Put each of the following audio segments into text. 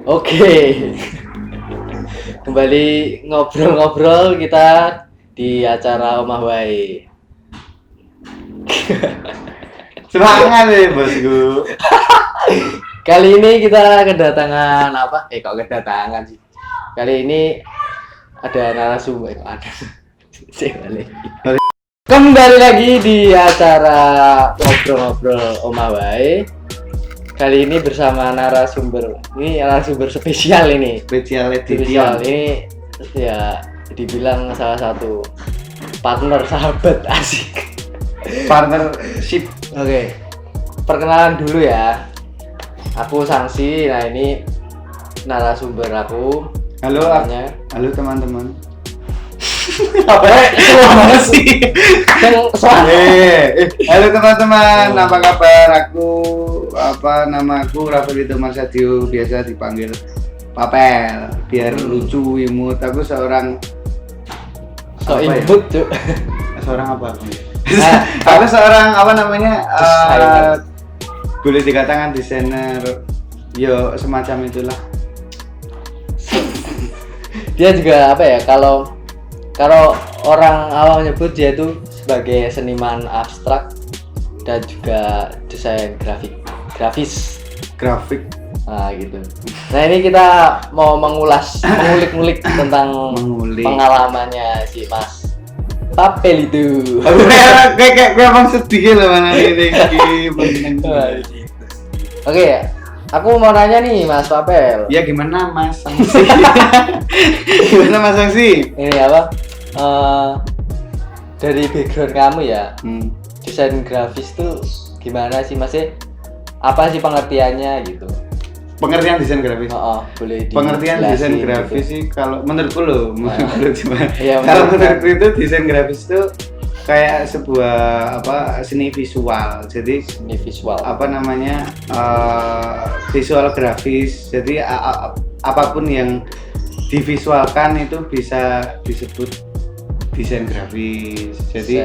Oke. Kembali ngobrol-ngobrol kita di acara Omah Wae. Semangat nih bosku. Kali ini kita kedatangan apa? Kok kedatangan sih? Kali ini ada narasumber. Ada. Kembali lagi di acara ngobrol-ngobrol Omah Wae. Kali ini bersama narasumber. Ini narasumber spesial ini. Spesial Spesial ini ya dibilang salah satu partner sahabat asik. partnership. Oke. Perkenalan dulu ya. Aku Sangsi. Nah, ini narasumber aku. Halo, namanya. halo teman-teman. Apa sih? Halo teman-teman, apa kabar? Nama aku Rafaelito Marsadio, biasa dipanggil Papel, biar lucu, imut. Aku seorang imut, Cuk. Seorang apa? Aku seorang boleh dikatakan desainer, yo semacam itulah. Dia juga apa ya, kalau orang awam nyebut dia itu sebagai seniman abstrak dan juga desain grafis. Nah gitu. Nah ini kita mau mengulik tentang pengalamannya si Mas Papel itu. Kayak emang sedih loh mana ini. Oke, aku mau nanya nih Mas Papel. Ya gimana Mas Sangsi? Gimana Mas Sangsi? Ini apa? Dari background kamu ya, desain grafis tuh gimana sih Mas? Apa sih pengertiannya gitu? Pengertian desain grafis? Boleh. Pengertian desain grafis gitu. Sih kalau menurutku loh, kalau menurutku itu desain grafis itu kayak sebuah seni visual. Jadi seni visual. Visual grafis. Jadi apapun yang divisualkan itu bisa disebut desain grafis. Jadi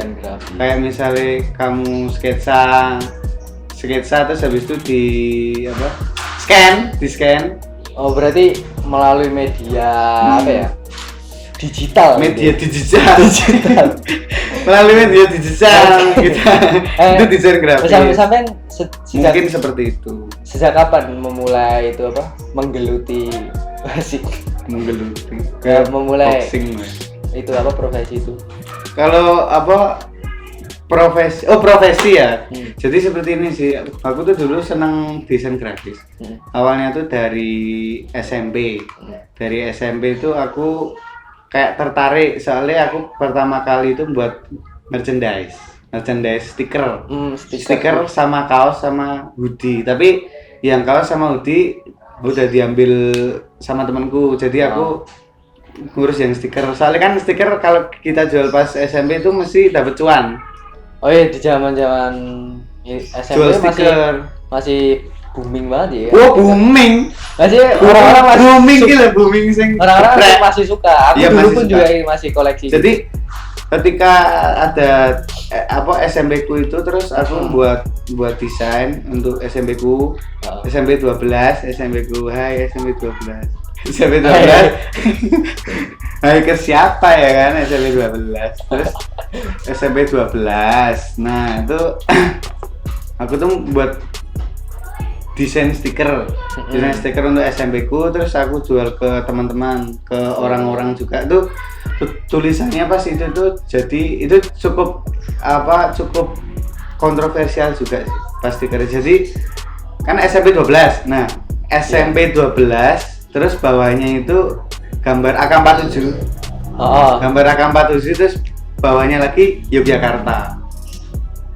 kayak misalnya kamu sketsa terus habis itu di scan. Oh berarti melalui media apa ya? Digital. Melalui media digital kita itu desain grafis. Sampai mungkin seperti itu. Sejak kapan memulai itu menggeluti memulai boxing, itu profesi itu? Kalau profesi ya. Jadi seperti ini sih, aku tuh dulu senang desain grafis. Awalnya tuh dari SMP. Dari SMP itu aku kayak tertarik soalnya aku pertama kali itu buat merchandise stiker sama kaos sama hoodie. Tapi yang kaos sama hoodie udah diambil sama temanku. Jadi aku ngurus yang stiker. Soalnya kan stiker kalau kita jual pas SMP itu mesti dapat cuan. Oh iya, di zaman-zaman SMP masih booming banget ya. Oh, booming. Orang-orang masih booming sing. Orang-orang masih suka. Aku dulu pun suka. juga masih koleksi. Jadi ketika ada SMP ku itu terus aku buat desain untuk SMP ku. SMP 12, SMP ku. Hai SMP 12. SMP 12. Hai ke siapa ya kan SMP 12. Terus SMP 12. Nah, itu aku tuh buat desain stiker untuk SMP ku, terus aku jual ke teman-teman, ke orang-orang juga. Tuh tulisannya pas itu tuh jadi itu cukup kontroversial juga sih pas stiker. Jadi kan SMP 12. Nah, SMP 12 terus bawahnya itu gambar AK47. Gambar AK47 terus bawahnya lagi Yogyakarta.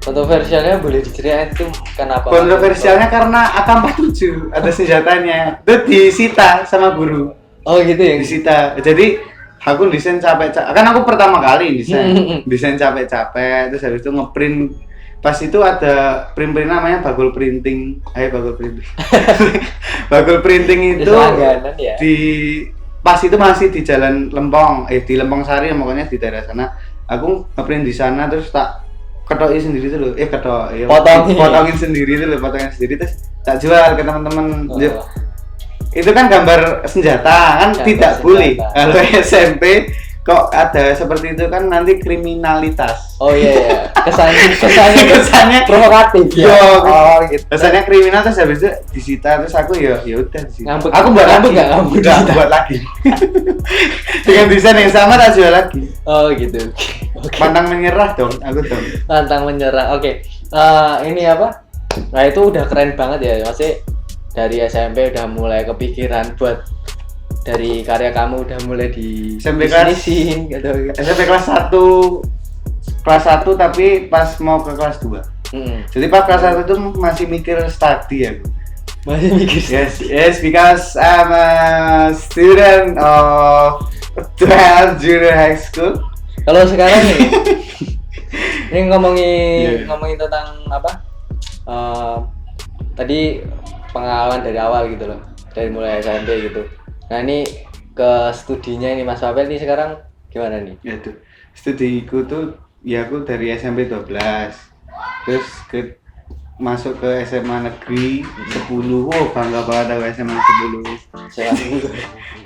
Kontroversialnya boleh diceritain itu kenapa? Kontroversialnya karena AK47 ada senjatanya. Itu disita sama guru. Oh gitu ya? Disita. Jadi aku desain capek-capek. Kan aku pertama kali desain capek-capek. Terus habis itu ngeprint. Pas itu ada print namanya Bagul Printing. Bagul Printing. Bagul Printing itu ya? Pas itu masih di Jalan Lempong, di Lempong Sari, pokoknya di daerah sana. Aku ngeprint di sana terus tak ketokin sendiri tuh loh. Potongin sendiri terus tak jual ke teman-teman. itu kan gambar senjata kan Gambar tidak senjata. boleh. Kalau SMP kok ada seperti itu kan nanti kriminalitas. Oh iya, kesannya Kesannya provokatif ya. Iya, Oh gitu. kesannya kriminal terus habis itu disita terus aku ya udah disita. Ngambek. Aku buat Ngambek lagi. nggak? Ngambek Udah, disita. buat lagi. Dengan desain yang sama tak jual lagi. Oh gitu. Oke. Pantang menyerah dong, aku dong. Pantang menyerah. Oke. Ini apa? Nah itu udah keren banget ya. Masih dari SMP udah mulai kepikiran buat dari karya kamu udah mulai di SMP kelas- bisnisin gitu. SMP kelas 1 tapi pas mau ke kelas 2. Mm-mm. Jadi pas kelas 1 tuh masih mikir study aku. Masih mikir. Yes, because I'm a student of 12 junior high school. Kalau sekarang nih, ini Iya. ngomongin tentang apa? Tadi pengalaman dari awal gitu loh, dari mulai SMP gitu. Nah ini ke studinya ini Mas Papel nih sekarang gimana nih? Ya tuh, studiku tuh ya aku dari SMP 12 terus masuk ke SMA negeri 10. Bangga banget aku SMA 10.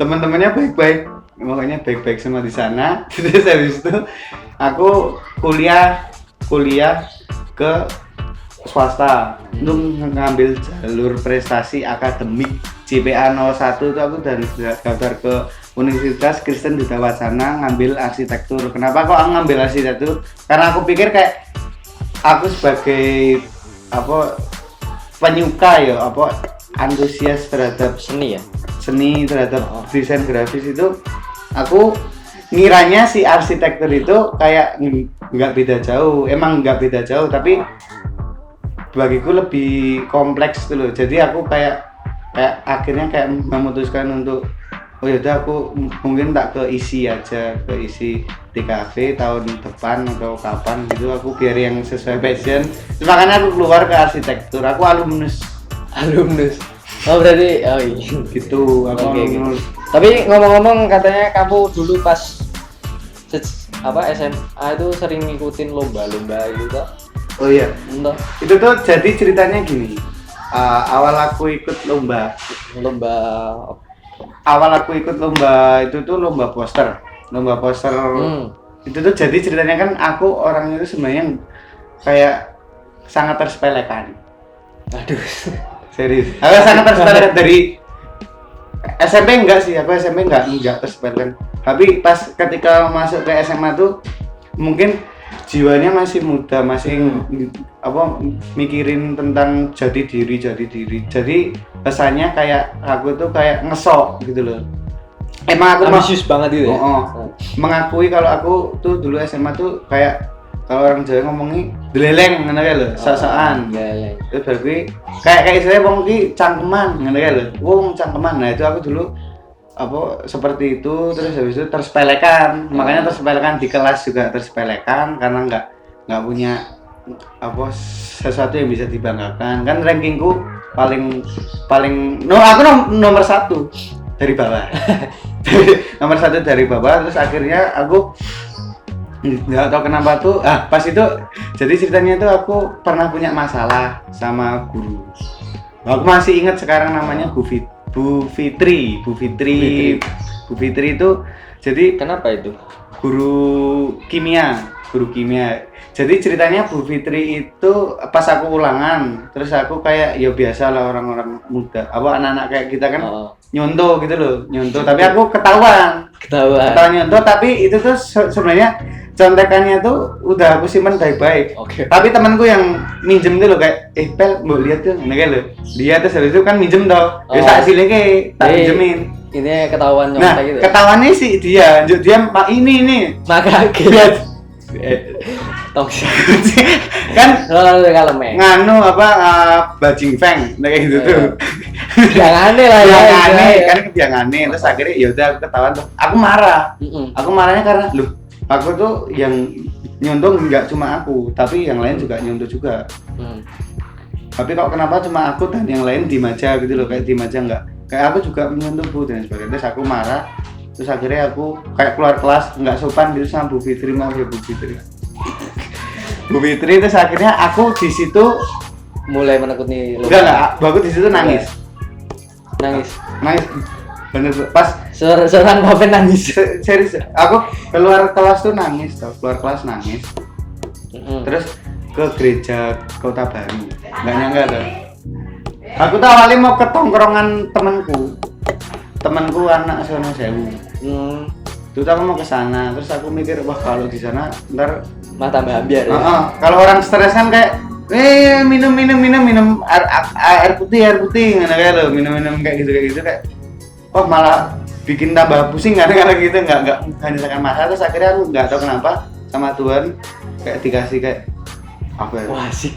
Teman-temannya baik-baik, makanya baik-baik semua di sana. Terus habis itu aku kuliah ke swasta untuk ngambil jalur prestasi akademik JPA 01 itu aku dan daftar ke Universitas Kristen Duta Wacana ngambil arsitektur. Kenapa kok aku ngambil arsitektur? Karena aku pikir kayak aku sebagai penyuka ya antusias terhadap Seni ya? seni terhadap desain grafis itu aku ngiranya si arsitektur itu kayak nggak beda jauh, emang nggak beda jauh tapi bagiku lebih kompleks tuh loh. Jadi aku kayak akhirnya kayak memutuskan untuk oh yaudah aku mungkin tak ke isi aja, ke isi TKV tahun depan atau kapan gitu, aku biar yang sesuai passion. Terus makanya aku keluar ke arsitektur, aku alumnus Oh berarti oh iya. gitu, aku Oke, alumnus. Tapi ngomong-ngomong katanya kamu dulu pas SMA itu sering ngikutin lomba-lomba gitu toh? Oh iya, Entah itu tuh jadi ceritanya gini. Awal aku ikut lomba itu tuh lomba poster. Itu tuh jadi ceritanya kan aku orangnya itu sebenarnya kayak sangat tersepelekan. Aduh. Serius. Aku sangat tersepelekan dari SMP enggak sih, aku SMP enggak tersepelekan. Tapi pas ketika masuk ke SMA tuh mungkin jiwanya masih muda, masih mikirin tentang jati diri. Jadi kesannya kayak aku tuh kayak ngesok gitu loh. Emang aku Ambisius banget gitu ya? mengakui kalau aku tuh dulu SMA tuh kayak kalau orang Jawa ngomongnya deleleng ngono kae lho, sok-sokan. Iya. Terus baru kayak istilahnya wong iki cangkeman ngono kae lho. Wong cangkeman. Nah, itu aku dulu seperti itu, terus habis itu tersepelekan. Makanya tersepelekan di kelas juga tersepelekan karena nggak punya sesuatu yang bisa dibanggakan. Kan rankingku aku nomor 1 dari bawah. Nomor 1 dari bawah, terus akhirnya aku nggak tahu kenapa tuh pas itu jadi ceritanya tuh aku pernah punya masalah sama guru. Aku masih ingat sekarang namanya Bu Fitri itu jadi Kenapa itu? guru kimia. Jadi ceritanya Bu Fitri itu pas aku ulangan, terus aku kayak ya biasa lah orang-orang muda, anak-anak kayak kita kan nyontoh gitu loh, tapi aku ketahuan nyontoh, tapi itu tuh sebenarnya contekannya tuh udah aku simpen baik-baik. Oke. Tapi temanku yang minjem tuh loh kayak pel mau lihat tuh kayak lo lihat, terus habis itu kan minjem toh ya tak sileke tak minjemin. Ini ketahuan Nah nyontek gitu. ketahuannya sih dia ini Maka lihat toksik. kan Lalu kalem ya. nganu bajing feng kayak gitu tuh. Yang aneh lah ya. Yang aneh kan yang aneh, terus akhirnya ya udah aku ketahuan tuh. Aku marah. Aku marahnya karena loh, aku tuh yang nyontoh nggak cuma aku, tapi yang lain juga nyontoh juga. Tapi kok kenapa cuma aku dan yang lain diem aja gitu loh, kayak diem aja nggak? Kayak aku juga nyontoh Bu dan sebagainya. Terus aku marah. Terus akhirnya aku kayak keluar kelas nggak sopan gitu sama Bu Fitri, maaf ya Bu Fitri. Bu Fitri, terus akhirnya aku di situ mulai menekuni enggak, aku di situ nangis. Nangis. Bener pas Seorang Papen nangis. serius aku keluar kelas tuh nangis tau, keluar kelas nangis. Terus ke gereja Kota Baru, nggak nyangka tuh. Aku tuh awalnya mau ke tongkrongan temanku anak sono sewu. Itu aku mau ke sana, terus aku mikir wah kalau di sana ntar Mah tambah ambiar ya. Kalau orang stres kan kayak minum air putih nggak kayak lo minum kayak gitu kayak oh malah bikin tambah pusing kan gitu nggak menyelesaikan masalah. Terus akhirnya aku nggak tahu kenapa sama Tuhan kayak dikasih kayak apa ya? Wah sih.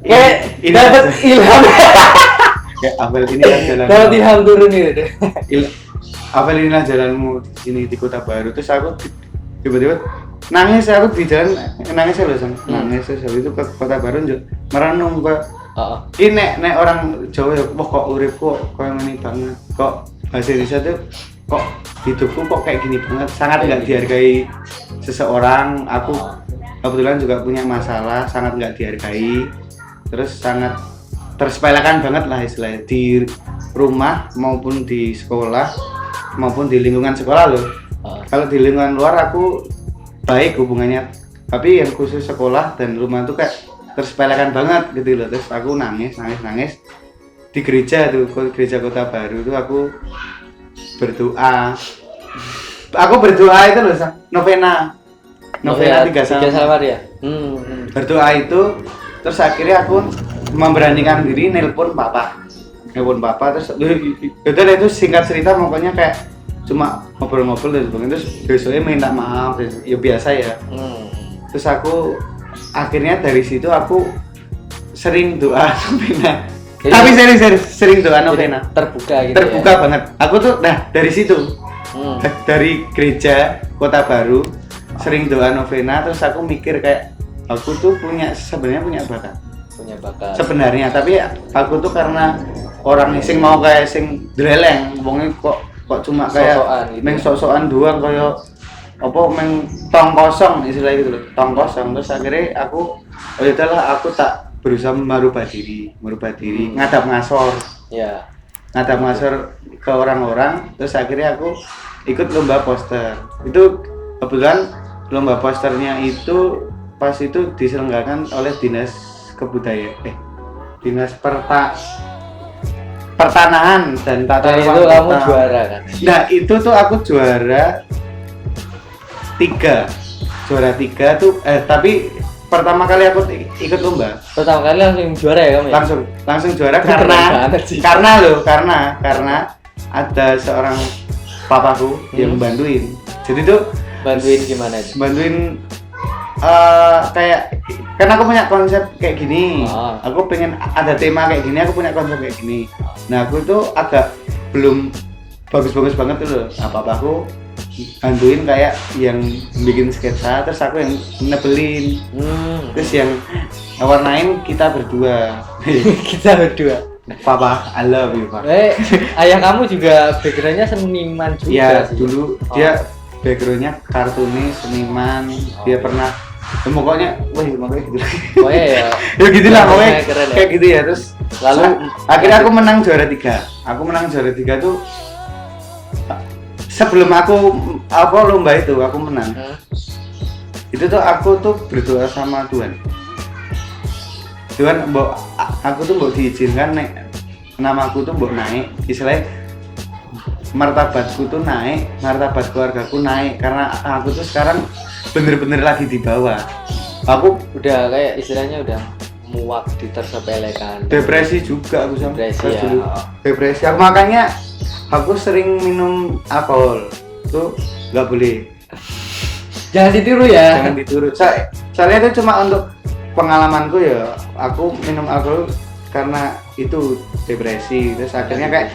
Kayak dapat ilham. Kayak Abel inilah jalan. Dapat ilham turun itu deh. Abel inilah jalanmu di sini di Kota Baru. Terus aku tiba-tiba nangis, aku di jalan nangis ya loh nangis. Terus habis itu ke Kota Baru merenung ke ini nek orang Jawa ya wah kok uripku kok ngene banget. Kok bahasa Indonesia tuh kok hidupku kok kayak gini banget, sangat nggak dihargai seseorang. Aku kebetulan juga punya masalah, sangat nggak dihargai, terus sangat tersepelekan banget lah istilahnya di rumah maupun di sekolah maupun di lingkungan sekolah loh. Kalau di lingkungan luar aku baik hubungannya, tapi yang khusus sekolah dan rumah tuh kayak tersepelekan banget gitu loh. Terus aku nangis di gereja tuh, gereja Kota Baru tuh aku berdoa itu loh novena 3 Salawat ya. Berdoa itu terus akhirnya aku memberanikan diri nelpon papa terus itu singkat cerita pokoknya kayak cuma ngobrol-ngobrol dan sebagainya. Terus besoknya minta maaf ya biasa ya. Terus aku akhirnya dari situ aku sering doa novena. Tapi sering doa novena. Terbuka gitu. Terbuka ya? Banget. Aku tuh dari situ. Dari gereja Kota Baru sering doa novena, terus aku mikir kayak aku tuh sebenarnya punya bakat. Sebenarnya, tapi aku tuh karena orang sing mau kayak sing dreleng, wongnya kok cuma kayak meng sok-sokan doang kayak apa meng tong kosong istilahnya gitu loh, tong kosong. Terus akhirnya aku aku tak berusaha merubah diri ngadap ngasor ke orang-orang. Terus akhirnya aku ikut lomba poster. Itu kebetulan lomba posternya itu pas itu diselenggarakan oleh Dinas Pertanahan dan Tata Ruang itu kamu juara kan? Nah itu tuh aku juara 3 tuh tapi pertama kali aku ikut lomba. Pertama kali langsung juara ya kamu ya? Langsung juara karena ada seorang papaku yang bantuin. Jadi tuh bantuin gimana aja? Bantuin kayak kan aku punya konsep kayak gini. Aku pengen ada tema kayak gini, aku punya konsep kayak gini. Nah, aku tuh agak belum bagus-bagus banget tuh loh. Nah, papaku bantuin kayak yang bikin sketsa, terus aku yang nebelin. Terus yang warnain kita berdua. Papa, I love you, Pak. Ayah kamu juga background-nya seniman juga ya, sih. Dulu dia background-nya kartunis, seniman. Dia pernah pokoknya gitu. Ya gitulah pokoknya keren, kayak gitu ya. Terus lalu akhirnya aku menang juara 3. Aku menang juara 3 tuh sebelum aku lomba itu aku menang. Itu tuh aku tuh berdoa sama Tuhan, aku tuh mau diizinkan namaku tuh mau naik, istilahnya martabatku tuh naik, martabat keluargaku naik, karena aku tuh sekarang bener-bener lagi di bawah. Aku udah kayak istilahnya udah muak ditersepelekan. Depresi juga aku sama. Depresi. Aku makanya aku sering minum alkohol. Tuh nggak boleh. Jangan ditiru ya. Jangan ditiru. Soalnya itu cuma untuk pengalamanku ya. Aku minum alkohol karena itu depresi. Terus akhirnya kayak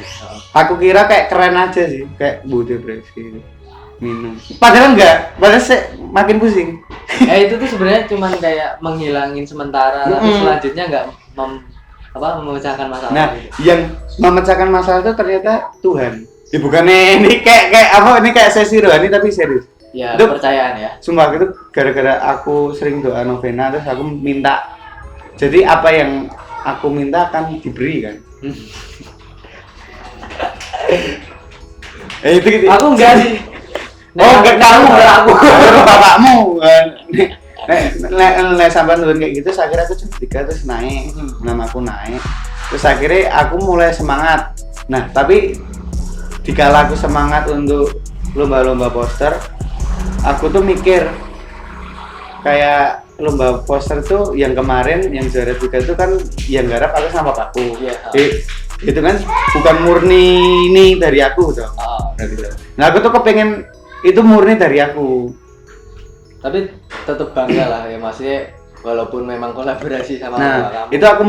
aku kira kayak keren aja sih, kayak depresi minum. Padahal enggak, makin pusing. Itu tuh sebenarnya cuman kayak menghilangin sementara, tapi selanjutnya enggak memecahkan masalah. Nah, gitu. Yang memecahkan masalah itu ternyata Tuhan. Ya bukannya ini kayak sesi rohani tapi serius. Ya, itu percayaan ya. Sumpah itu gara-gara aku sering doa novena, terus aku minta. Jadi apa yang aku minta akan diberi kan. Itu gitu. Aku enggak sih. Oh, enggak kamu, aku. Bapakmu. Nek sampean turun kayak gitu, saya kira aku jam 3 terus naik. Namaku naik. Terus akhirnya aku mulai semangat. Nah, tapi dikala aku semangat untuk lomba-lomba poster, aku tuh mikir kayak lomba poster tuh yang kemarin yang juara 3 itu kan yang garap aku sama bapakku. Iya. Itu kan bukan murni ini dari aku tuh. Nah, aku tuh kepengen itu murni dari aku. Tapi tetap bangga lah ya maksudnya walaupun memang kolaborasi sama Nah, kamu. itu aku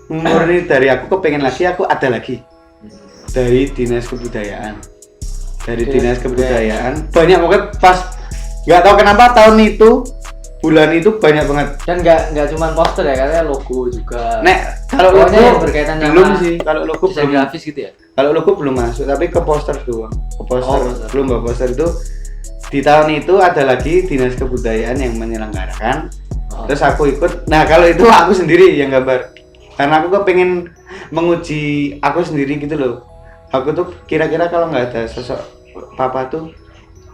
murni dari aku kepengen lagi, aku ada lagi dari dinas kebudayaan. Dari dinas kebudayaan banyak banget pas nggak tahu kenapa tahun itu bulan itu banyak banget. Dan nggak cuma poster ya, katanya logo juga. Nek kalau Pokoknya logo yang berkaitan belum sama sih, kalau logo desain belum. grafis gitu ya. Kalau logo belum masuk, tapi ke poster doang. Ke poster, poster. lomba poster itu di tahun itu ada lagi dinas kebudayaan yang menyelenggarakan. Terus aku ikut. Nah, kalau itu aku sendiri yang gambar. Karena aku kepengen menguji aku sendiri gitu loh. Aku tuh kira-kira kalau nggak ada sosok papa tuh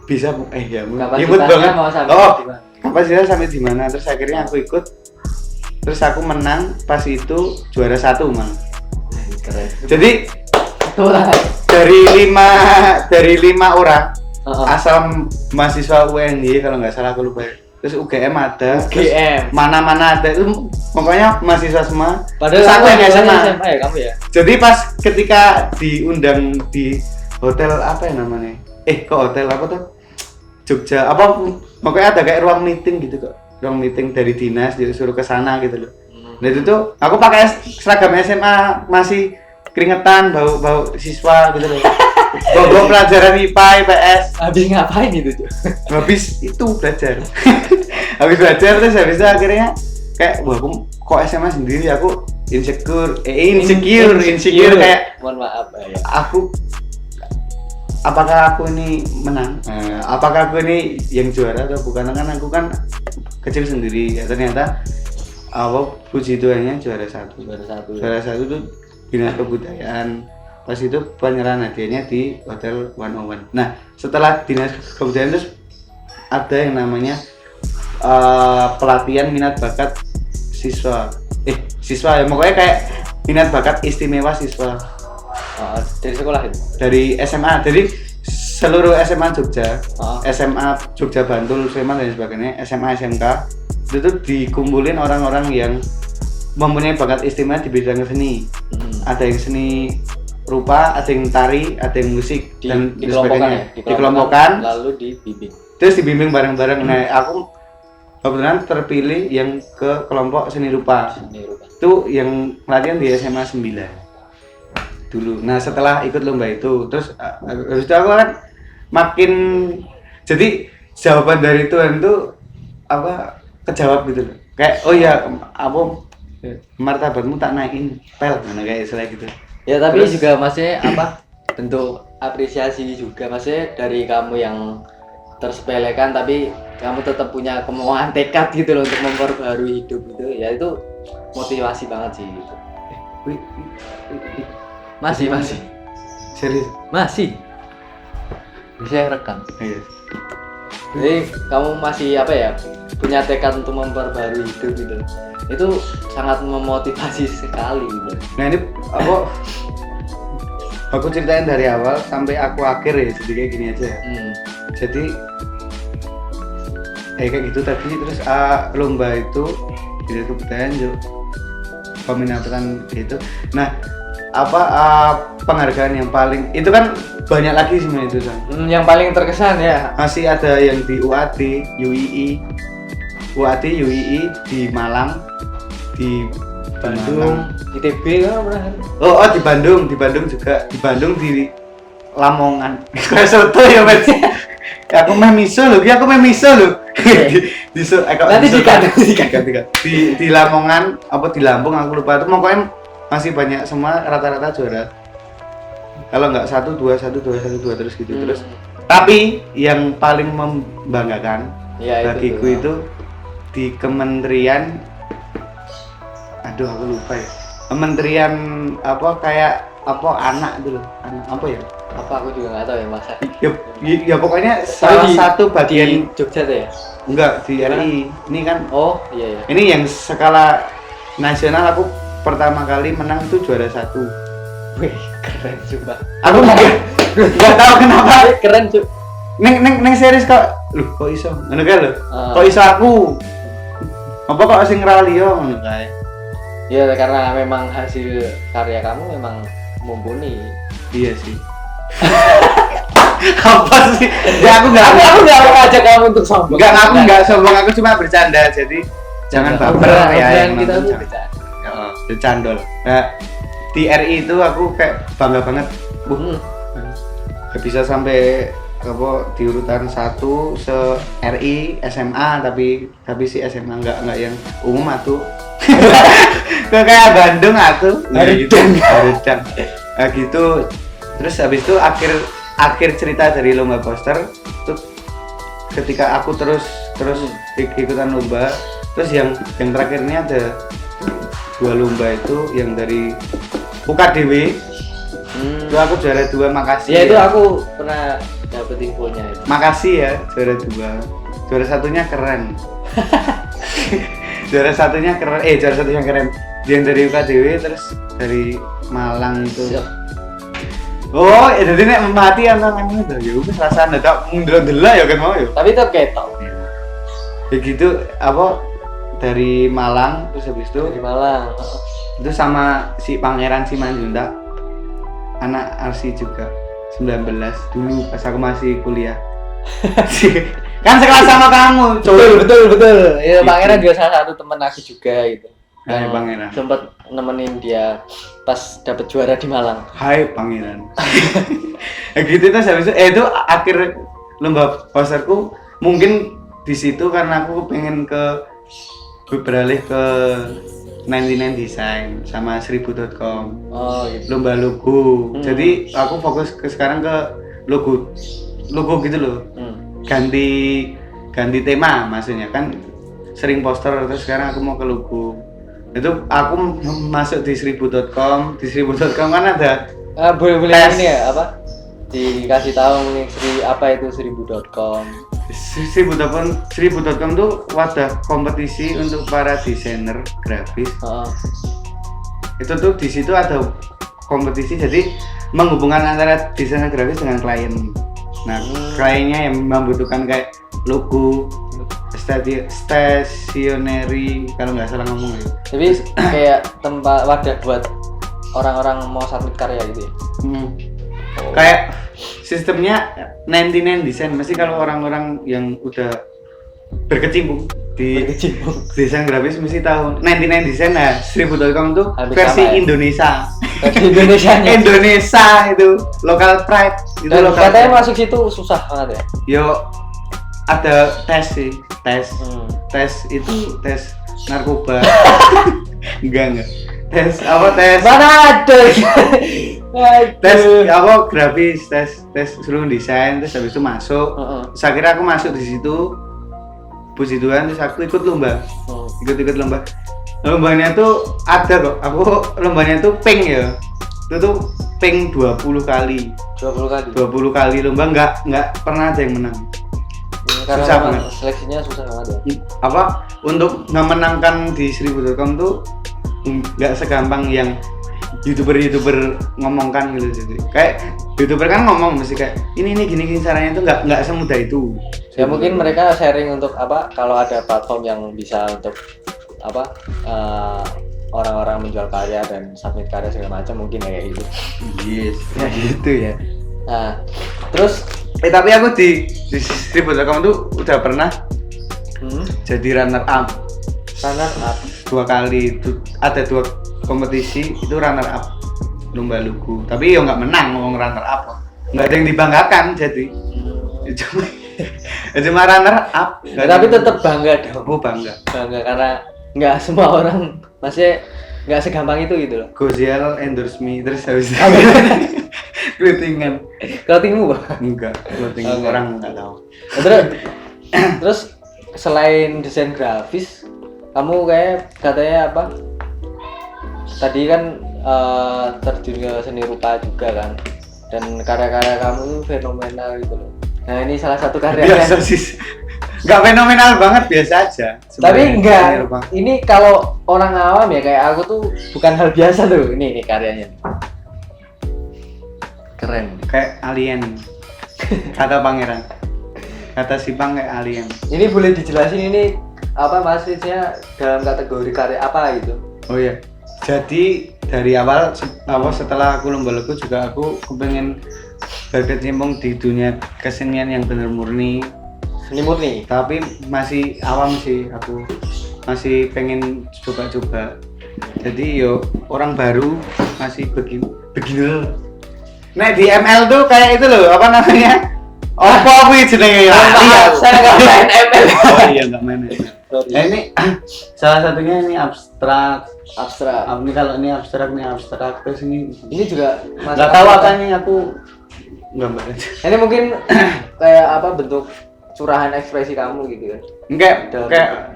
bisa ya imut banget. Mau sampai Oh, di mana? kapasitasnya sampai di mana? Terus akhirnya aku ikut. Terus aku menang pas itu juara 1 malah. Keren. Jadi Betul lah. dari lima orang asal mahasiswa UNY kalau nggak salah aku lupa. Terus UGM ada, terus UGM. mana-mana ada itu pokoknya mahasiswa semua. Padahal terus aku yang SMA SMA. ya kamu ya. Jadi pas ketika diundang di hotel apa ya namanya? Ke hotel apa tuh? Jogja apa? Pokoknya ada kayak ruang meeting gitu kok. Ruang meeting dari dinas disuruh ke sana gitu loh. Nah itu tuh aku pakai seragam SMA masih keringetan bau siswa gitu loh. Bawa pelajaran IPA, IPS. Habis ngapain itu, Cuk? Habis itu belajar. Habis belajar terus habis itu akhirnya kayak wah aku kok SMA sendiri aku insecure kayak mohon maaf ya. Apakah aku ini menang? Apakah aku ini yang juara atau bukan? Kan aku kan kecil sendiri ya ternyata puji Tuhannya juara 1. Juara 1 tuh dinas kebudayaan. Pas itu penyerahan hadiahnya di Hotel 101. Nah, setelah dinas kebudayaan terus ada yang namanya pelatihan minat bakat siswa ya pokoknya kayak minat bakat istimewa siswa Dari sekolah itu? dari SMA, jadi seluruh SMA Jogja, SMA Jogja Bantul, Sleman dan sebagainya, SMA SMK itu tuh dikumpulin orang-orang yang mempunyai bakat istimewa di bidang seni. Ada yang seni rupa, ada yang tari, ada yang musik dan sebagainya. Dikelompokkan lalu dibimbing. Terus dibimbing bareng-bareng. Nah, aku kebetulan terpilih yang ke kelompok seni rupa. Itu yang latihan di SMA 9 dulu. Nah, setelah ikut lomba itu, terus habis itu aku kan makin jadi jawaban dari Tuhan itu kejawab gitu loh. Kayak oh ya, martabatmu tak naikin pel, kayak istilah gitu. Ya tapi Terus, juga maksudnya bentuk apresiasi juga maksudnya dari kamu yang tersepelekan tapi kamu tetap punya kemauan tekad gitu loh untuk memperbarui hidup gitu ya, itu motivasi banget sih gitu. Masih serius masih bisa rekam. iya. Jadi kamu masih punya tekad untuk memperbarui hidup gitu, itu sangat memotivasi sekali gitu. Nah ini aku ceritain dari awal sampai aku akhir ya, jadi kayak gini aja. Jadi kayak gitu tadi. Terus lomba itu di kebudayaan juga peminatan gitu. Nah penghargaan yang paling itu kan banyak lagi sebenarnya itu kan. Yang paling terkesan ya masih ada yang di UAD, UII di Malang, di Bandung, ITB kan pernah. Di Bandung juga, di Bandung di Lamongan. Kayak soto ya Mas. Aku meh miso loh. Nanti dikat. Di Lamongan di Lampung aku lupa itu, pokoknya masih banyak semua rata-rata juara. Kalau nggak 1, 2 terus gitu. Terus tapi yang paling membanggakan bagiku itu di kementerian aku lupa ya. Kementerian kayak apa anak itu loh, anak apa ya? Apa aku juga nggak tahu ya masa. Ya pokoknya salah Di- satu Di bagian Jogja tuh ya? enggak di RI. Ini kan Oh iya ya. ini yang skala nasional aku pertama kali menang tuh juara 1. Wih keren juga. Aku nggak tahu kenapa. Keren cuy. Neng series kok, kok iso? Ngono kae lho. Kok iso aku? Apa kok sing rali yo ngono kae. Ya karena memang hasil karya kamu memang mumpuni. Iya sih. Apa sih? Ya aku Aku nggak mau ngajak kamu untuk sombong. enggak, aku enggak sombong, aku cuma bercanda. Jadi jangan baper ya yang kita nonton, tuh jangan. bercanda. Heeh, bercandol. Nah, di RI itu aku kayak bangga banget. Bisa sampai apa di urutan 1 se RI SMA, tapi si SMA enggak yang umum atuh. Kayak Bandung atuh. Harudang. Harudang. Nah, gitu. Terus habis itu akhir cerita dari lomba poster itu ketika aku terus ikutan lomba, terus yang terakhir ini ada 2 lomba itu yang dari UKDW. Itu aku juara 2, makasih. Ya itu aku pernah dapet infonya itu. Makasih ya, juara 2. Juara satunya keren. juara satunya keren. Yang dari UKDW terus dari Malang itu. Siap. Oh, jadi nek mati anang-anang itu ya wis rasane tak mundur-mundur ya kan mau ya. Tapi tetap ketok. Ya gitu apa dari Malang terus habis itu Di Malang. itu sama si Pangeran Simanjuntak, anak Arsi juga 19 dulu pas aku masih kuliah. Kan sekelas sama kamu, Betul. Ya Gitu. Pangeran juga salah satu teman aku juga gitu. Hai Yang Pangeran. Sempat nemenin dia pas dapet juara di Malang. Hai Pangeran. Gitu terus habis itu akhir lomba posterku mungkin di situ karena aku pengen beralih ke 99 Design sama 1000.com. Oh gitu. Lomba logo. Jadi aku fokus sekarang ke logo gitu loh. Ganti tema maksudnya kan sering poster terus sekarang aku mau ke logo. Itu aku masuk di 1000.com. Di 1000.com kan ada Boleh tes. ini ya apa? Dikasih tahu nih apa itu 1000.com. 1000.com tuh wadah kompetisi untuk para desainer grafis. Itu tuh di situ ada kompetisi, jadi menghubungkan antara desainer grafis dengan klien. Nah, kliennya yang membutuhkan kayak logo, stationery kalau nggak salah ngomong ya. Tapi kayak tempat wadah buat orang-orang mau submit karya gitu ya. Kayak sistemnya 99 desain, mesti kalau orang-orang yang udah berkecimpung di desain grafis mesti tahu 99 desain. Nah 1000.com tuh Hampir versi sama ya? Indonesia. Versi Indonesianya. Indonesia itu local pride itu Dan local katanya pride. masuk situ susah banget ya. Yo ada tes sih, tes tes narkoba. enggak tes apa tes Mana ada? tes apa grafis, tes seluruh desain, terus habis itu masuk. Terus akhirnya aku masuk di situ, puji Tuhan, terus aku ikut lomba, ikut lomba. Lombanya tuh ada kok, aku lombanya tuh pink ya, itu tuh pink 20 kali 20 kali lomba, nggak pernah ada yang menang. Karena Susah memang banget. seleksinya susah banget ya. Apa untuk memenangkan di 1000.com tuh nggak segampang yang youtuber ngomongkan gitu. Jadi kayak youtuber kan ngomong mesti kayak ini gini caranya itu nggak semudah itu. Ya mungkin mereka sharing untuk apa kalau ada platform yang bisa untuk apa orang-orang menjual karya dan submit karya segala macam mungkin ya kayak gitu. Yes, ya gitu ya. Nah, terus Tapi aku di 1000.com tuh udah pernah jadi runner up. runner up 2 kali itu ada 2 kompetisi itu runner up lomba logo. Tapi ya nggak menang ngomong runner up. Nggak ada yang dibanggakan jadi. Cuma runner up. ya, tapi tetap bangga dong. Aku bangga. Bangga karena nggak semua orang masih nggak segampang itu gitu loh. Goziel endorse me terus habis itu clothingan. Clothingmu Bang? Enggak, clothing Enggak. orang nggak tahu. Terus selain desain grafis, kamu kayak katanya apa? Tadi kan terjun ke seni rupa juga kan, dan karya-karya kamu tuh fenomenal gitu loh. Nah ini salah satu karyanya. Biasa sih, nggak fenomenal banget, biasa aja. Tapi Sebenarnya enggak, seni rupa. ini kalau orang awam ya kayak aku tuh bukan hal biasa tuh. Ini karyanya. Keren. Kayak alien. Kata pangeran. Kata si Pang kayak alien. Ini boleh dijelasin ini apa maksudnya dalam kategori karya apa gitu? Oh iya. Jadi dari awal setelah aku lomba-lomba juga aku kepengen berkecimpung di dunia kesenian yang benar murni. Seni murni. Tapi masih awam sih aku. Masih pengen coba-coba. Jadi yo orang baru masih begini. Nah di ML tuh kayak itu loh, apa namanya? Apa aku jenenge? Iya, saya nggak main ML. Oh iya nggak main ML. Nah, ini salah satunya ini abstrak. Ini kalau ini abstrak terus ini juga nggak tahu apa ini aku gambar aja. Ini mungkin kayak apa bentuk curahan ekspresi kamu gitu kan? Kayak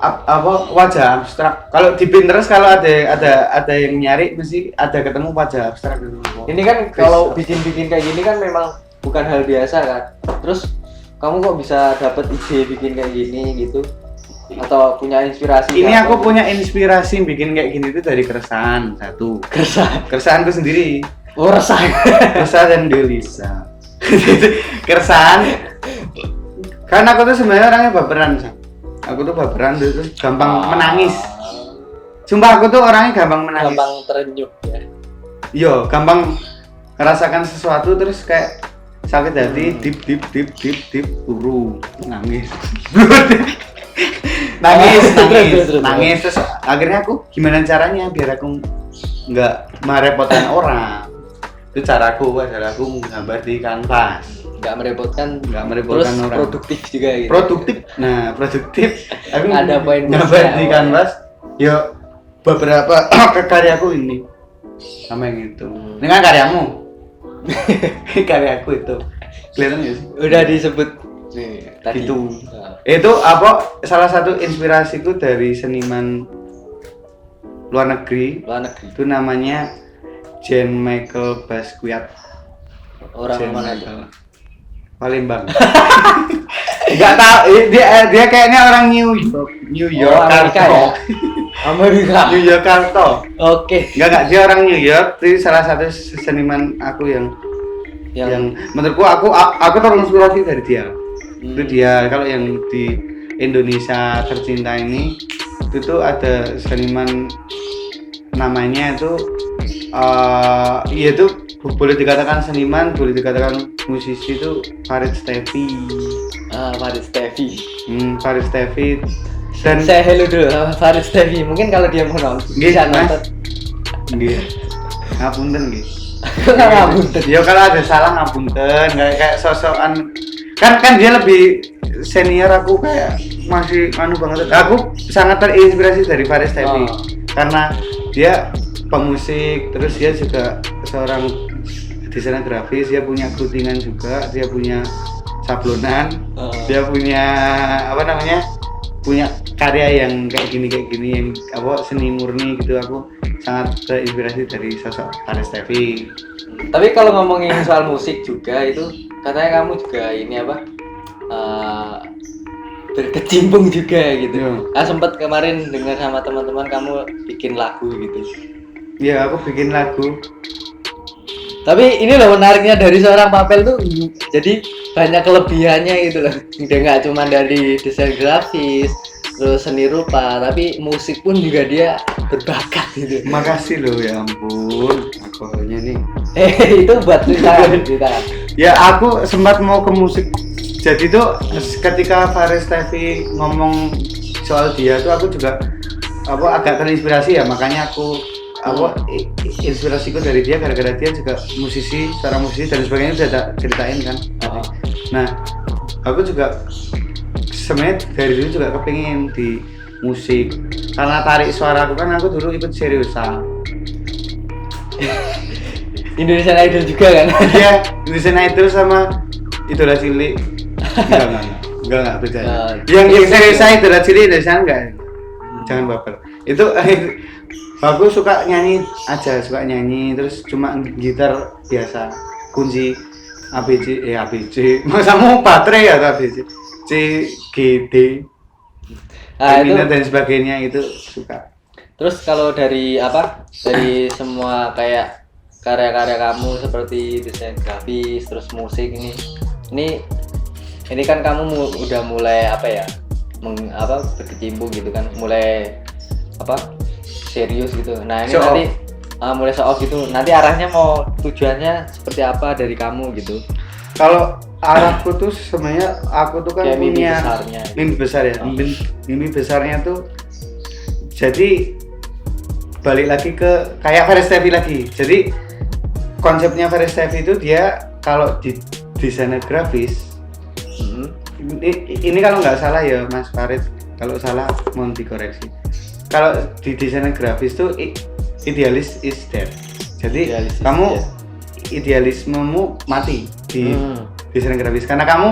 apa wajah abstrak. Kalau di Pinterest kalau ada yang nyari mesti ada ketemu wajah abstrak gitu. Ini kan kalau bikin kayak gini kan memang bukan hal biasa kan. Terus kamu kok bisa dapet ide bikin kayak gini gitu? Atau punya inspirasi? Ini aku punya inspirasi bikin kayak gini itu dari keresahan satu. Keresahanku sendiri. Oh, Resah dan gelisah. Keresahan. Karena aku tuh sebenarnya orangnya baperan. Aku tuh baperan terus gampang menangis. Sumpah aku tuh orangnya gampang menangis. Gampang terenyuh ya. Yo, gampang merasakan sesuatu terus kayak sakit hati, dip, nangis. nangis terus akhirnya aku gimana caranya biar aku nggak merepotkan orang. Itu caraku menggambar di kanvas. Nggak merepotkan Terus orang. Produktif juga gitu. Produktif. Aku ada poin gambar di kanvas. Yo beberapa karyaku ini sama yang itu. Dengan karyamu. Karyaku itu. Kelihatan nggak sih? Udah disebut nih tadi. Itu. Itu apa salah satu inspirasiku dari seniman luar negeri. Itu namanya Jean-Michel Basquiat. Orang mana itu? Palembang. Enggak tahu, dia kayaknya orang New York. Amerika ya? Amerika. New York Karto. Oke. Enggak, dia orang New York. Itu salah satu seniman aku yang menurutku aku terinspirasi dari dia. Itu dia kalau yang di Indonesia tercinta ini itu ada seniman namanya itu itu boleh dikatakan seniman, boleh dikatakan musisi itu Farid Steffi. Farid Steffi. Farid Steffi. Dan saya hello dulu Farid Steffi. Mungkin kalau dia mau nonton bisa nonton. Nggih. Ngapunten nggih. Ngapunten. Ya kalau ada salah ngapunten, kayak sosokan. Kan dia lebih senior, aku kayak masih banget. Aku sangat terinspirasi dari Farid Steffi. Karena dia pemusik, terus dia juga seorang desainer grafis, dia punya clothing juga, dia punya sablonan, dia punya punya karya yang kayak gini yang seni murni gitu. Aku sangat terinspirasi dari sosok Farid Steffi. Tapi kalau ngomongin soal musik juga itu katanya kamu juga ini berkecimpung juga gitu. Sempat kemarin dengar sama teman-teman kamu bikin lagu gitu. Iya, aku bikin lagu. Tapi ini loh menariknya dari seorang Papel tuh, jadi banyak kelebihannya gitu loh. Dia nggak cuma dari desain grafis, terus seni rupa, tapi musik pun juga dia berbakat gitu. Makasih loh, ya ampun, alkoholnya nih. Itu buat cerita. Ya aku sempat mau ke musik. Jadi tuh ketika Farid Steffi ngomong soal dia tuh aku juga agak terinspirasi ya, makanya aku inspirasiku dari dia gara-gara dia juga seorang musisi dan sebagainya udah tak ceritain kan. Nah, aku juga sebenarnya dari dulu juga kepingin di musik karena tarik suara aku kan, aku dulu ikut seriusan Indonesian Idol juga kan? Iya, Indonesian Idol sama Idola Cilik. Enggak beda. Yang seriusan Idola Cilik Indonesian enggak. Jangan baper. Itu Aku suka nyanyi aja, suka nyanyi terus cuma gitar biasa. Kunci ABC. Masamu baterai ya ABC. C G D. Itu Dan sebagainya itu suka. terus kalau dari apa? Dari semua kayak karya-karya kamu seperti desain grafis, terus musik ini kan kamu udah mulai apa ya? Berkecimpung gitu kan, mulai apa? Serius gitu. Nah, ini Show nanti mulai show off gitu. Nanti arahnya mau tujuannya seperti apa dari kamu gitu. Kalau arahku tuh sebenarnya aku tuh kan Kayak mimpi punya besarnya. mimpi besar ya. Mimpi besarnya tuh jadi balik lagi ke kayak Faris Tevi lagi. Jadi konsepnya Faris Tevi itu dia kalau di desainer grafis ini kalau nggak salah ya Mas Farid, kalau salah mohon dikoreksi. Kalau di desainer grafis tuh idealis is dead. Jadi Idealis is kamu dead. idealismemu mati di desainer grafis karena kamu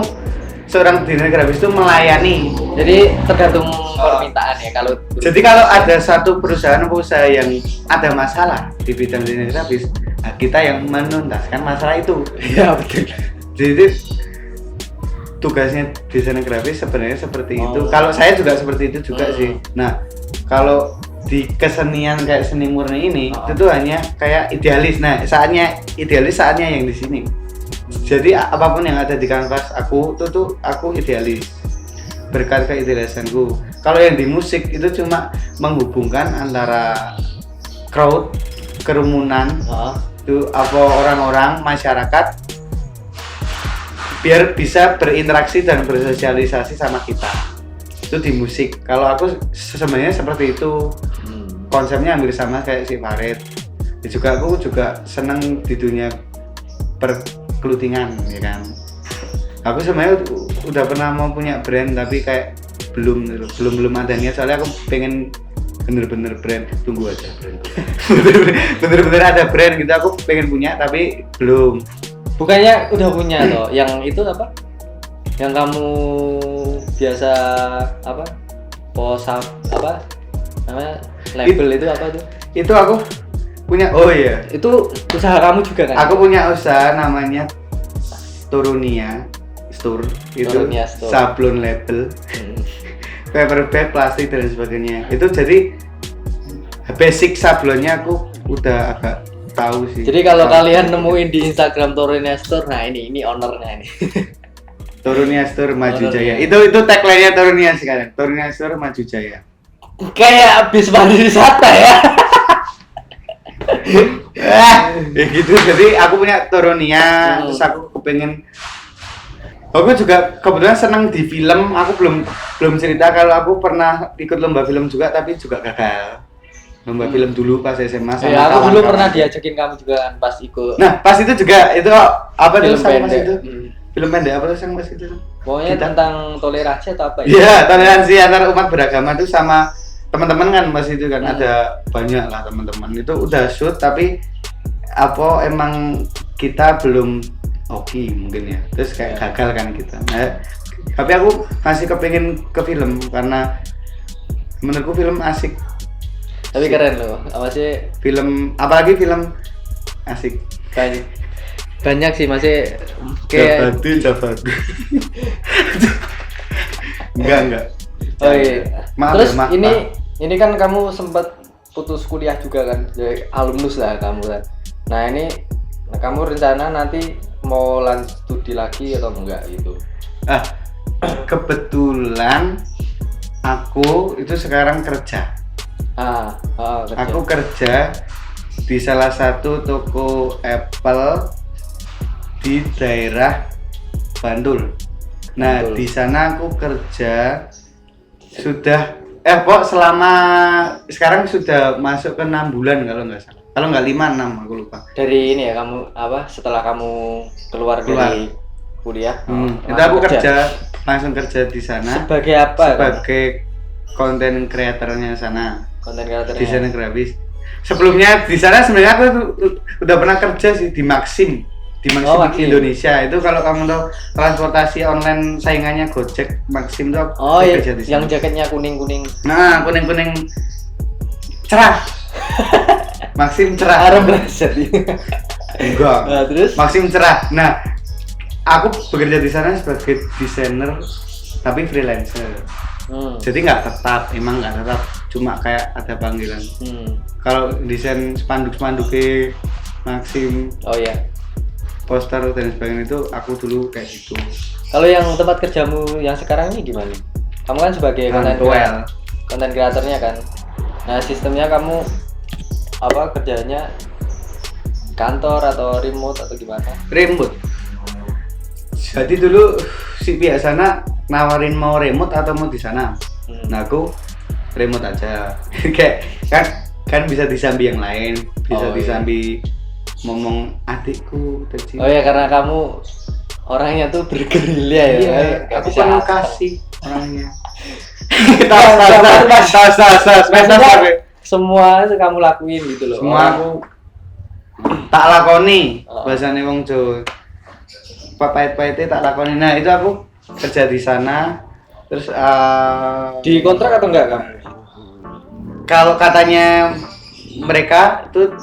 seorang desainer grafis itu melayani. Jadi tergantung permintaan ya kalau. Jadi kalau ada satu perusahaan yang ada masalah di bidang desain grafis, nah kita yang menuntaskan masalah itu. Iya betul. Jadi tugasnya desainer grafis sebenarnya seperti itu. Kalau saya juga seperti itu juga sih. Nah, kalau di kesenian kayak seni murni ini itu tuh hanya kayak idealis. Nah, saatnya yang di sini. Jadi apapun yang ada di kanvas aku idealis. Berkat keidealisanku. Kalau yang di musik itu cuma menghubungkan antara crowd, kerumunan, itu apa orang-orang masyarakat biar bisa berinteraksi dan bersosialisasi sama kita. Itu di musik. Kalau aku sebenarnya seperti itu. Konsepnya hampir sama kayak si Farid. Aku juga seneng di dunia perkelutingan ya kan. Aku sebenarnya udah pernah mau punya brand tapi kayak belum ada niat, soalnya aku pengen bener-bener brand. Tunggu aja brand. bener-bener ada brand gitu, aku pengen punya tapi belum. Bukannya udah punya loh, yang itu apa? Yang kamu biasa apa? Apa? Namanya label itu apa tuh? Itu aku punya. Oh iya. Itu usaha kamu juga kan? Aku punya usaha namanya Torunia Store. Itu Torunia Store. Sablon label. Paper bag, plastik dan sebagainya. Itu jadi basic sablonnya aku udah agak tahu sih. Jadi kalau kalian nemuin di Instagram Torunia Store, nah ini ownernya ini. Torunia Store Maju Jaya. Itu tagline-nya Torunia sekarang. Torunia Store Maju Jaya. Kayak bis pariwisata ya. Ya gitu. Jadi aku punya Torunia, terus aku kepengen. Aku juga kebetulan senang di film. Aku belum cerita kalau aku pernah ikut lomba film juga tapi juga gagal. Lomba film dulu pas SMA sama ya, aku dulu kawan-kawan. pernah diajakin kamu juga kan pas ikut. Nah, pas itu juga itu apa Film tuh sama pendek. itu? Film pendek apa tuh yang pas itu? Pokoknya tentang toleransi atau apa ya? Iya, toleransi antar umat beragama itu sama teman-teman kan pas itu kan ada banyak lah teman-teman. Itu udah shoot tapi apa emang kita belum oke mungkin ya. Terus kayak gagal kan kita. Nah, tapi aku masih kepengen ke film karena menurutku film asik. Tapi keren loh, apa sih? Film apalagi film asik. Banyak sih masih kayak. Jabatu. Enggak. Oh iya. Maaf Terus ya, maaf. ini kan kamu sempat putus kuliah juga kan, jadi alumnus lah kamu kan. Nah ini kamu rencana nanti mau lanjut studi lagi atau enggak gitu? Kebetulan aku itu sekarang kerja. Kerja. Aku kerja di salah satu toko Apple di daerah Bantul. Nah, Bantul. di sana aku kerja sudah selama sekarang sudah masuk ke 6 bulan kalau nggak salah. Kalau nggak 5-6 aku lupa. Dari ini ya kamu setelah kamu keluar. Dari kuliah. Itu aku langsung kerja di sana. Sebagai apa? Sebagai konten kreatornya sana. Konten kreatornya. Desainer grafis. Sebelumnya di sana sebenarnya aku udah pernah kerja sih di Maxim Maxim. Indonesia. Itu kalau kamu tahu transportasi online saingannya Gojek, Maxim tuh iya, kerja di sana. yang jaketnya kuning-kuning. Nah, kuning-kuning cerah. Maxim cerah. Arem belajar. Enggak. Nah, terus Maxim cerah. Nah, aku bekerja di sana sebagai desainer tapi freelancer. Jadi nggak tetap, emang nggak tetap, cuma kayak ada panggilan. Kalau desain spanduk-spanduknya Maxim, Oh ya. poster dan sebagainya itu aku dulu kayak gitu. Kalau yang tempat kerjamu yang sekarang ini gimana? Kamu kan sebagai konten kreatornya kan. Nah, sistemnya kamu apa kerjanya kantor atau remote atau gimana? Remote. Jadi dulu si biasanya nawarin mau remote atau mau di sana. Nah, aku remote aja. Kayak kan bisa disambi yang lain, bisa disambi ngomong adikku terus. Oh ya, karena kamu orangnya tuh bergerilya ya. Iya, Nggak aku bisa kan apa. kasih orangnya. Semua itu kamu lakuin gitu loh. Semua aku tak lakoni. Bahasane wong Jawa. Pahit-pahitnya tak lakoni. Nah, itu aku kerja di sana. Terus Di kontrak atau enggak kamu? kalau katanya mereka tuh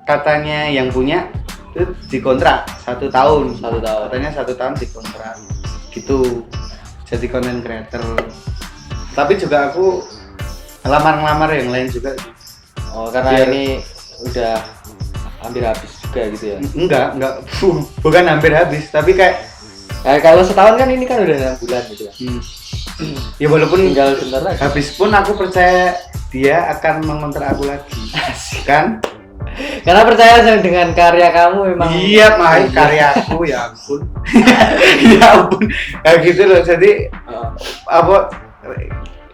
katanya yang punya itu dikontrak 1 tahun. 1 tahun. Katanya 1 tahun dikontrak. Gitu. Jadi content creator. Tapi juga aku ngelamar yang lain juga. Oh, karena ini udah hampir habis juga gitu ya. Enggak. Bukan hampir habis, tapi kayak Kalau setahun kan ini kan udah 6 bulan gitu ya. ya walaupun Tinggal bentar lagi. habis pun aku percaya dia akan mengontrak aku lagi. Kan? Karena percaya dengan karya kamu memang. Iya, Mai, karyaku ya ampun. Ya ampun. Ya gitu loh. Jadi apa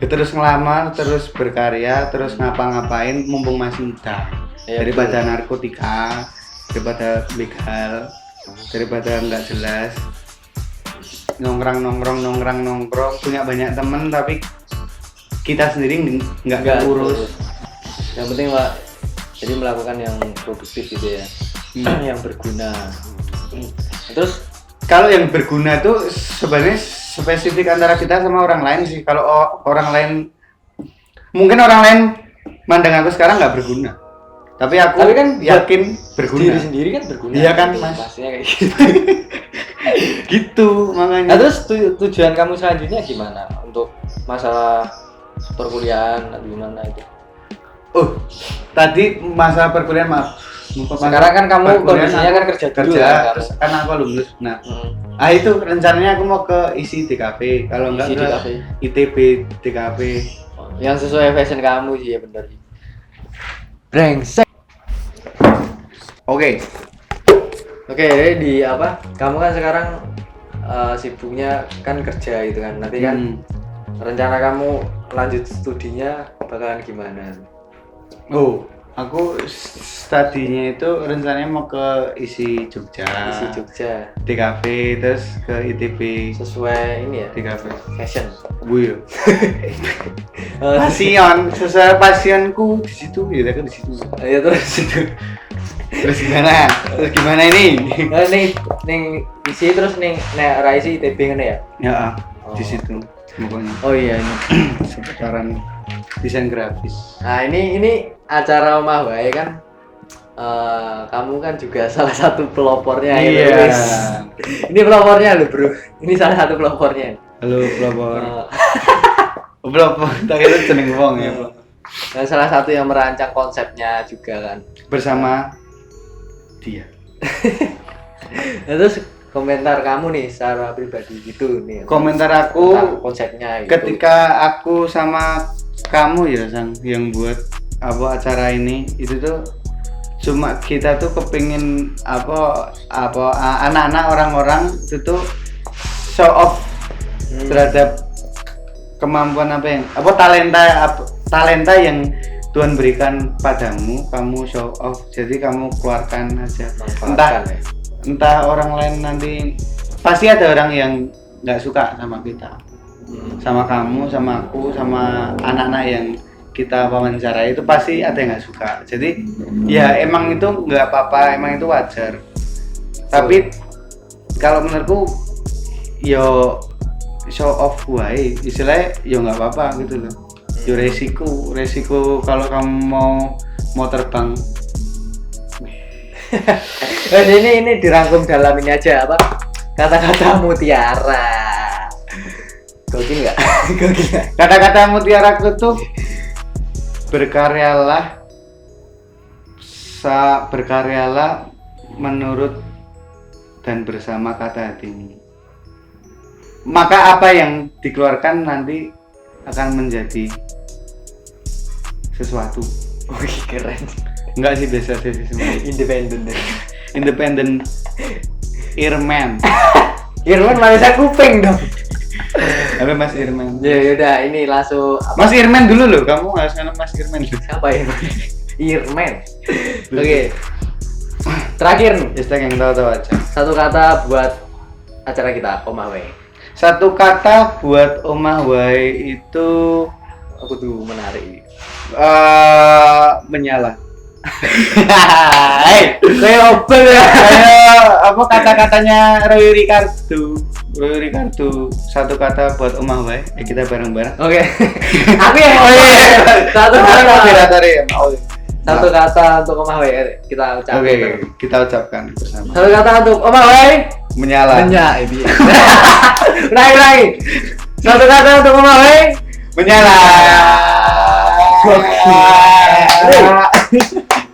ya terus ngelamar, terus berkarya, terus ngapa-ngapain mumpung masih muda. Ya, Daripada narkotika, daripada begal, daripada nggak jelas. Nongkrong punya banyak temen tapi kita sendiri nggak urus. Yang penting Pak, jadi melakukan yang produktif gitu ya. Yang berguna. Terus Kalau yang berguna tuh sebenarnya spesifik antara kita sama orang lain sih. Kalau orang lain, mungkin orang lain mandang aku sekarang nggak berguna. Tapi aku kan yakin berguna. diri sendiri kan berguna. Iya kan, gitu. Mas? Maksudnya kayak gitu. Gitu makanya. Nah, terus tujuan kamu selanjutnya gimana untuk masalah perkuliahan atau gimana itu? Tadi masalah perkuliahan maaf. Sekarang kan kamu kondisinya kan kerja dulu kan kamu. Terus kan aku lulus. Nah, itu rencananya aku mau ke isi DKV. Kalau enggak Isi ke DKV. ITB DKV. Yang sesuai fashion kamu sih ya benar. Brengsek. Oke. Oke, di apa? Kamu kan sekarang sibuknya kan kerja gitu kan. Nanti kan rencana kamu lanjut studinya bakalan gimana? Aku studinya itu rencananya mau ke isi Jogja. Isi Jogja. DKV terus ke ITB. Sesuai ini ya, DKV. fashion. Wih. Passion, sesuai passionku di situ, ya kan di situ. Ya terus itu. Terus gimana ini? Ning isi terus ning nek ra isi ITB ngene ya? Ya, di situ pokoknya. Oh iya ini. Seputaran desain grafis. Nah, ini acara Omah Wae kan. Kamu kan juga salah satu pelopornya ya. Iya. Wis. Ini pelopornya loh, Bro. Ini salah satu pelopornya. Halo, pelopor. Pelopor, tak kira jeneng wong ya, pelopor. Dan salah satu yang merancang konsepnya juga kan. Bersama dia. Nah, terus komentar kamu nih secara pribadi gitu nih. Komentar tentang aku konsepnya gitu. ketika aku sama kamu ya Sang yang buat apa acara ini itu tuh cuma kita tuh kepingin apa anak-anak orang-orang itu tuh show off terhadap kemampuan talenta yang Tuhan berikan padamu, kamu show off, jadi kamu keluarkan aja. Entah orang lain nanti pasti ada orang yang nggak suka sama kita, sama kamu, sama aku, sama anak-anak yang kita wawancara itu pasti ada yang nggak suka. Jadi ya emang itu nggak apa-apa, emang itu wajar. Tapi kalau menurutku yo show off wae, istilahnya yo nggak apa-apa gitu loh. Yo resiko kalau kamu mau mau terbang. ini dirangkum dalam ini aja apa? Kata-kata mutiara. Gokil nggak? Gokil nggak? Kata-kata mutiaraku tuh berkaryalah menurut dan bersama kata hatimu. Maka apa yang dikeluarkan nanti akan menjadi sesuatu. Wih, keren. Enggak sih, biasa sih semua. Independent Irman. Irman manusia kuping dong. Apa Mas Irman? Ya udah, ini langsung Mas Irman dulu loh, kamu harus kenal Mas Irman dulu. siapa Irman? Irman. Oke. Terakhir nih, Hashtag yang tahu-tahu aja. satu kata buat acara kita, Omah Wae. Satu kata buat Omah Wae itu Aku tuh menarik. menyala. Hei, kayak obel ya. Apa kata-katanya Roy Ricardo? Satu kata buat Omah Wae. Kita bareng-bareng. Oke. Aku yang satu kata untuk Omah Wae kita ucapkan. Oke, kita ucapkan bersama. Satu kata untuk Omah Wae. Menyala. Ulangi. Satu kata untuk Omah Wae. Menyala.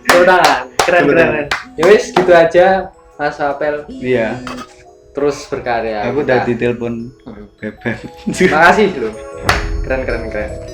Tepuk tangan. Keren. Ya wis, gitu aja Mas Apel. Iya. Terus berkarya. Aku udah ditelepon bebek. Makasih loh. Keren.